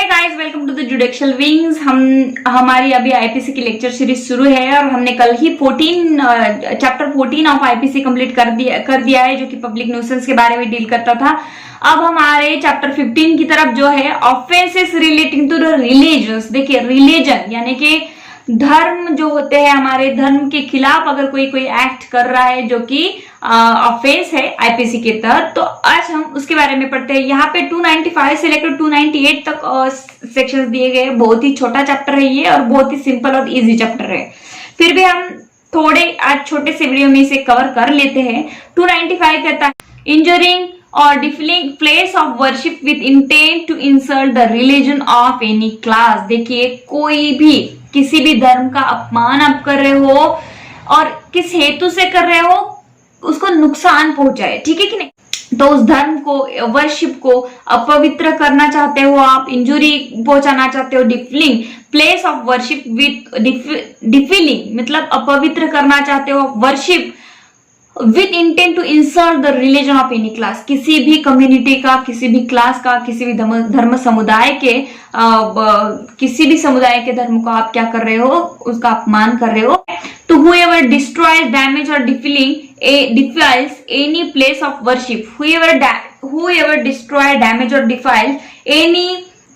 Hey guys, welcome to the judicial wings. हमारी अभी IPC की लेक्चर सीरीज शुरू है और हमने कल ही चैप्टर 14 ऑफ आईपीसी कंप्लीट कर दिया है, जो कि पब्लिक न्यूसेंस के बारे में डील करता था। अब हमारे चैप्टर 15 की तरफ जो है offences relating to the religions. देखिए, रिलीजन यानी कि धर्म जो होते हैं, हमारे धर्म के खिलाफ अगर कोई एक्ट कर रहा है जो कि ऑफेंस है आईपीसी के तहत, तो आज हम उसके बारे में पढ़ते हैं। यहाँ पे 295 से लेकर 298 तक सेक्शंस दिए गए। बहुत ही छोटा चैप्टर है ये और बहुत ही सिंपल और इजी चैप्टर है। फिर भी हम थोड़े आज छोटे से वीडियो में इसे कवर कर लेते हैं। 295 कहता है injuring or defiling place of worship with intent to insult the religion of any class। देखिए, कोई भी किसी भी धर्म का अपमान आप कर रहे हो और किस हेतु से कर रहे हो, उसको नुकसान पहुंचाए, ठीक है कि नहीं, तो उस धर्म को, वर्शिप को अपवित्र करना चाहते हो आप, इंजुरी पहुंचाना चाहते हो। Defiling place of worship with defiling मतलब अपवित्र करना चाहते हो worship with intent to insult the religion of any class. किसी भी कम्युनिटी का, किसी भी क्लास का, किसी भी धर्म समुदाय के किसी भी समुदाय के धर्म को आप क्या कर रहे हो, उसका अपमान कर रहे हो। तो whoever destroys, damage or defiles any place of worship, whoever destroy, damage or defiles any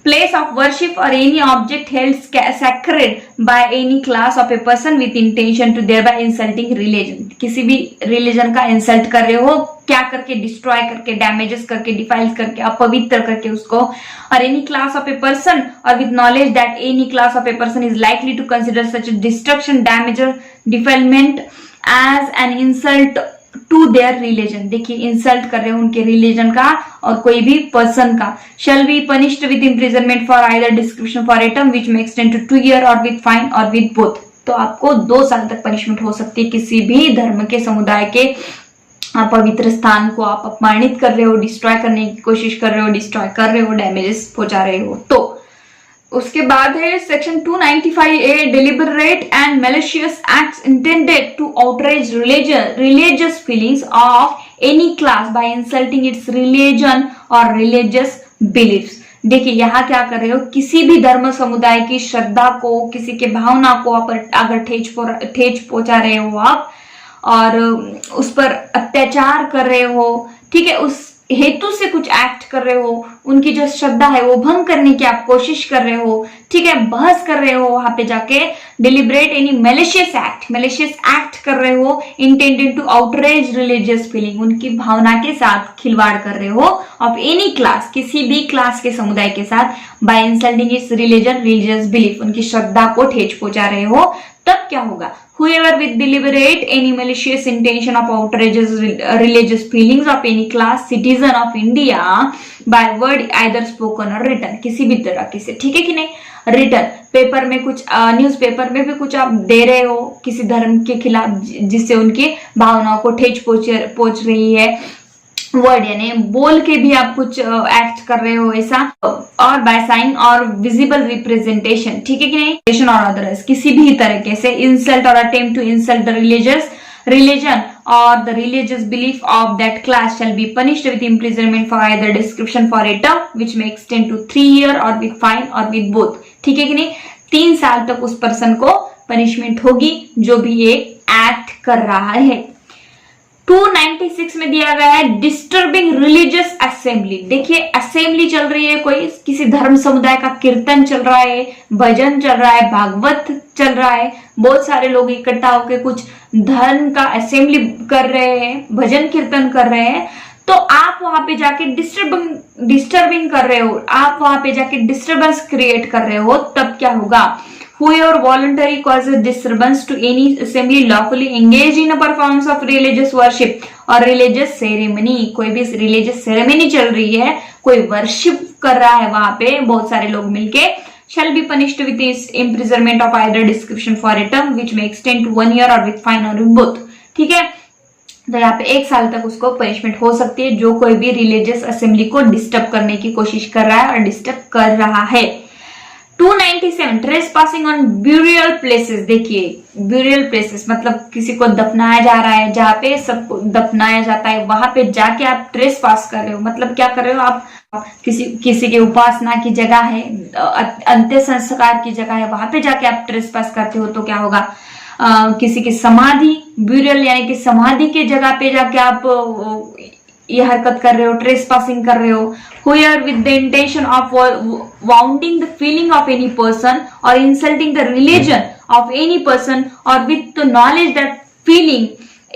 place of worship or any object held sacred by any class of a person with intention to thereby insulting religion। किसी भी religion का insult कर रहे हो, क्या करके, destroy करके, damages करके, डिफाइल्स करके, अपवित्र करके उसको। और any class of a person or with knowledge that any class of a person is likely to consider such destruction, damage or defilement as an insult to their religion. देखिए, insult कर रहे हो उनके रिलीजन का और कोई भी person का। Shall be punished with imprisonment for either description for a term which may extend to 2 year और विद फाइन और विद बोथ। तो आपको 2 साल तक पनिशमेंट हो सकती है। किसी भी धर्म के समुदाय के पवित्र स्थान को आप अपमानित कर रहे हो, डिस्ट्रॉय करने की कोशिश कर रहे हो, डिस्ट्रॉय कर रहे हो, डैमेजेस पहुंचा रहे हो। तो उसके बाद है section 295A, deliberate and malicious acts intended to outrage religious feelings of any class by insulting its religion or religious beliefs। देखिए, यहाँ क्या कर रहे हो, किसी भी धर्म समुदाय की श्रद्धा को, किसी के भावना को अगर ठेच पहुंचा रहे हो आप और उस पर अत्याचार कर रहे हो, ठीक है, उस हेतु से कुछ एक्ट कर रहे हो, उनकी जो श्रद्धा है वो भंग करने की आप कोशिश कर रहे हो, ठीक है, बहस कर रहे हो वहां पे जाके। डिलिब्रेट एनी मैलिशियस एक्ट कर रहे हो, intended to outrage religious feeling, उनकी भावना के साथ खिलवाड़ कर रहे हो, ऑफ एनी क्लास, किसी भी क्लास के समुदाय के साथ, by insulting its religion, religious belief, उनकी श्रद्धा को ठेच पहुंचा रहे हो। तब क्या होगा, whoever with deliberate any malicious intention of outrages religious feelings of any class citizen of India by word either spoken or written, किसी भी तरह की से, ठीक है कि नहीं, रिटर्न पेपर में कुछ, न्यूज़पेपर में भी कुछ आप दे रहे हो किसी धर्म के खिलाफ जिससे उनकी भावनाओं को ठेच पहुंच रही है, वर्ड यानी बोल के भी आप कुछ एक्ट कर रहे हो ऐसा, और बाय साइन और विजिबल रिप्रेजेंटेशन, ठीक है कि नहीं, और अदर्स, किसी भी तरीके से इंसल्ट और attempt to insult the religion or the religious belief of that class shall be punished with imprisonment for either description for a term which may extend to 3 years or with fine or with both, ठीक है कि नहीं। 3 साल तक उस person को punishment होगी जो भी ये एक्ट कर रहा है। 296 में दिया गया है डिस्टर्बिंग रिलीजियस असेंबली। देखिए, असेंबली चल रही है, कोई किसी धर्म समुदाय का कीर्तन चल रहा है, भजन चल रहा है, भागवत चल रहा है, बहुत सारे लोग इकट्ठा होकर कुछ धर्म का असेंबली कर रहे हैं, भजन कीर्तन कर रहे हैं, तो आप वहां पे जाके डिस्टर्बिंग कर रहे हो, आप वहां पे जाके डिस्टर्बेंस क्रिएट कर रहे हो, तब क्या होगा, whoever voluntarily causes disturbance to any assembly lawfully engaged in a performance of religious worship or religious ceremony। कोई भी religious ceremony चल रही है, कोई worship कर रहा है वहां पे, बहुत सारे लोग मिलके, shall be punished with imprisonment of either description for a term which may extend to 1 year or with fine or with both, ठीक है। तो यहाँ पे 1 साल तक उसको पनिशमेंट हो सकती है जो कोई भी रिलीजियस असेंबली को डिस्टर्ब करने की कोशिश कर रहा है और डिस्टर्ब कर रहा है। 297 trace passing on burial places. देखिए ब्यूरियल प्लेसेस मतलब किसी को दफनाया जा रहा है, जहाँ पे सबको दफनाया जाता है वहां पे जाके आप ट्रेस पास कर रहे हो। मतलब क्या कर रहे हो आप, किसी के उपासना की जगह है, अंत्य संस्कार की जगह है, वहां पे जाके आप ट्रेस पास करते हो तो क्या होगा, किसी की समाधि, ब्यूरियल यानी कि समाधि की जगह पे जाके आप ये हरकत कर रहे हो, ट्रेस पासिंग कर रहे हो। Here with the intention of wounding the feeling of any person or insulting the religion of any person, or with the knowledge that feeling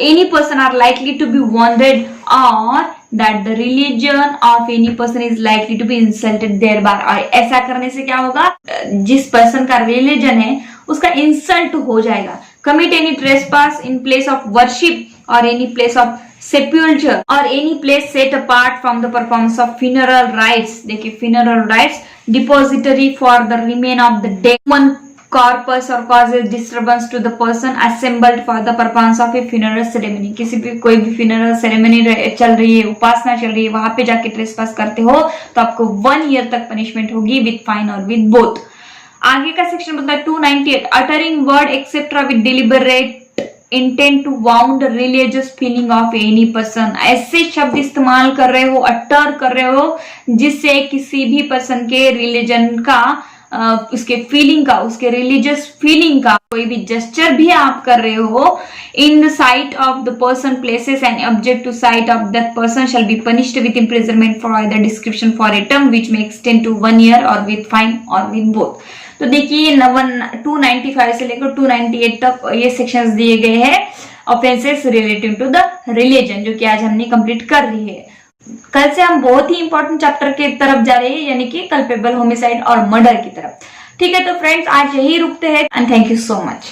any person are likely to be wounded, or that the religion of any person is likely to be insulted thereby। और ऐसा करने से क्या होगा, जिस person का religion है उसका इंसल्ट हो जाएगा। Commit any trespass in place of worship or any place of sepulture or any place set apart from the performance of funeral rites। देखिए funeral rites depository for the remain of the dead human corpus or causes disturbance to the person assembled for the performance of a funeral ceremony। किसी भी कोई भी funeral ceremony चल रही है, उपासना चल रही है, वहां पे जाके trespass करते हो तो आपको 1 year तक पनिशमेंट होगी with fine और with both। आगे का सेक्शन बताया 298 uttering word etc with deliberate intent to wound religious feeling of any person. ऐसे शब्द इस्तेमाल कर रहे हो, अटर कर रहे हो जिससे किसी भी पर्सन के रिलीजन का, उसके फीलिंग का, उसके रिलीजियस फीलिंग का कोई भी जेस्चर भी आप कर रहे हो in the sight of the person places and object to sight of that person shall be punished with imprisonment for the description for a term which may extend to 1 year और with fine और with both. तो देखिए 295 से लेकर 298 तक ये sections दिए गए हैं offences relating to the religion, जो कि आज हमने कंप्लीट कर ली है। कल से हम बहुत ही इंपॉर्टेंट चैप्टर की तरफ जा रहे हैं, यानी कि कल्पेबल, होमिसाइड और मर्डर की तरफ। ठीक है, तो फ्रेंड्स आज यही रुकते हैं and thank you so much.